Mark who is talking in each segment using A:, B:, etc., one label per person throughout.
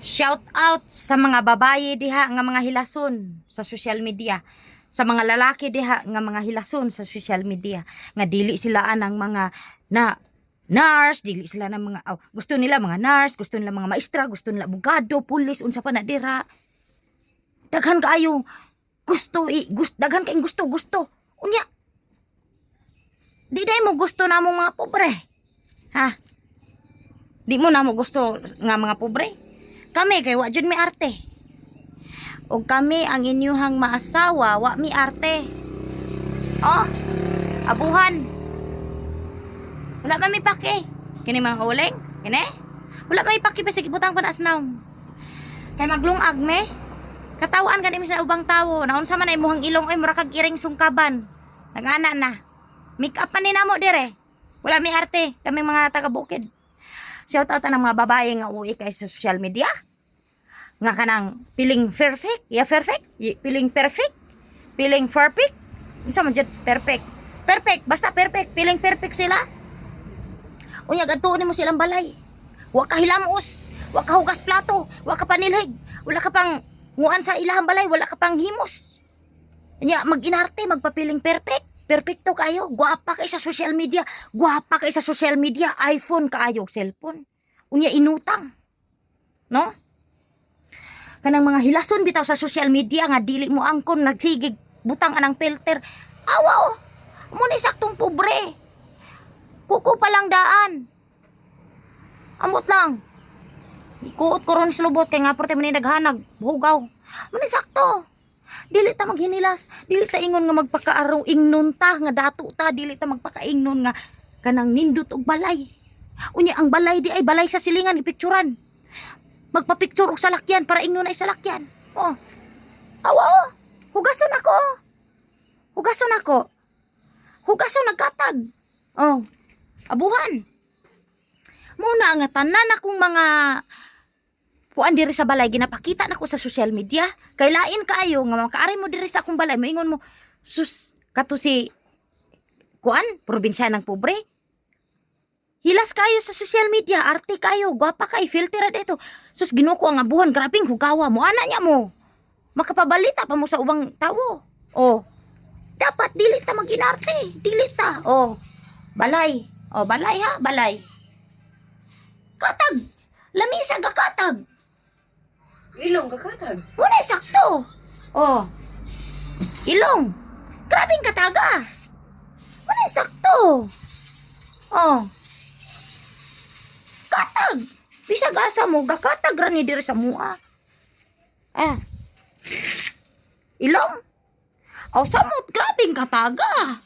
A: Shout out sa mga babaye diha nga mga hilason sa social media. Sa mga lalaki diha nga mga hilason sa social media. Nga dili sila anang mga nurse, dili sila ng mga gusto nila mga nurse, gusto nila mga maestra, gusto nila abogado, pulis, unsa pa na dira. Daghan kaayo daghan kayong gusto. Unya. Di day mo gusto namong mga pobre. Ha? Di mo na mo gusto nga mga pobre? Kami kay wa jud mi arte. O kami ang inyuhang maasawa, wa mi arte. Oh, abuhan. Wala pa mi paki. Kini mga uling, kini? Wala pa mi paki bisig ibutang pa na asnaw. Kay maglungag me. Katawaan gani mi sa ubang tawo. Naunsa man ay muhang ilong ay mura kag iring sungkaban. Nagana na. Make up pa ni namo dire. Wala mi arte, kami mga taga-bukid. Shout out ang mga babae nga uwi kay sa social media. Nga kanang feeling perfect. Yeah, perfect. Feeling perfect. Feeling perfect. Unsa man jud perfect. Perfect, basta perfect. Feeling perfect sila. Unya gadtuon nimo silang balay. Wa ka hilamos, wa ka hugas plato, wa ka panilhig, wala ka pang nguan sa ilahang balay, wala ka pang himos. Unya mag-inarte, magpapiling perfect. Perfecto kayo, guwapa kay sa social media, guwapa kay sa social media, iPhone kaayo, cellphone. Unya inutang. No? Kanang mga hilason bitaw sa social media nga dili mo angkon nagsigig butang anang filter. Awa oh. Mo ni saktong pobre. Kuko pa lang daan. Amot lang. Ikuot ko ron slubot kay nga porte man ni naghanag, hugaw. Mo ni sakto. Dili ta maghinilas, dili ta ingon nga magpakaaraw ingnon ta nga dato ta, dili ta magpakaingnon nga kanang nindot og balay. Unya ang balay di ay balay sa silingan ipikturan. Magpa-picture og salakyan para ingnon ay salakyan. Oh. Awa oh. Hugason ako. Hugason ako. Hugason nagkatag. Oh. Abuhan. Muna nga tanan akong mga kuan diri sa balay ginapakita nako sa social media. Kay lain kaayo nga makaari mo diri sa akong balay moingon mo sus kato si kuan probinsya ng pobre. Hilas kayo sa social media, arte kayo, gwapa kay filter dito. Sus ginuko ang abuhan, grabing hugawa mo ana nya mo. Makapabalita pa mo sa ubang tawo. Oh. Dapat dili ta maginarte, dili ta. Oh. Balay. Oh, balay ha, balay. Katag. Lamisa gakatag.
B: Ilong kakatag.
A: Muna sakto. Oh. Ilong. Grabing kataga. Muna sakto. Oh. Katag. Bisag asa mo gakatag ra ni diri sa mua. Ilong. Oh, samot grabing kataga.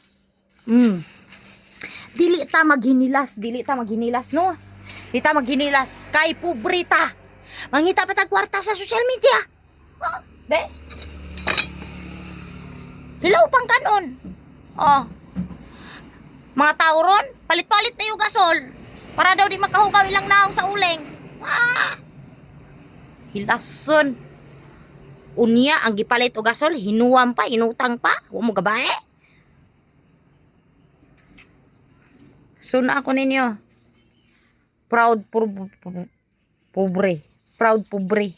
A: Dili ta maghinilas, no? Dili ta maghinilas kay pobrita. Mangita pa tag kwarta sa social media. Oh, be. Hilaw pang kanon. Oh. Mga tao ron, palit-palit na yung gasol. Para daw di makahugaw ilang naong sa uling. Hilason. Unya, ang gipalit o gasol, hinuwam pa, inutang pa. Huwag mo gabae. So na ako ninyo. Proud pobre. Proud pobre.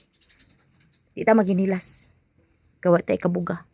A: Di ta maginilas. Gawa tayo kabuga.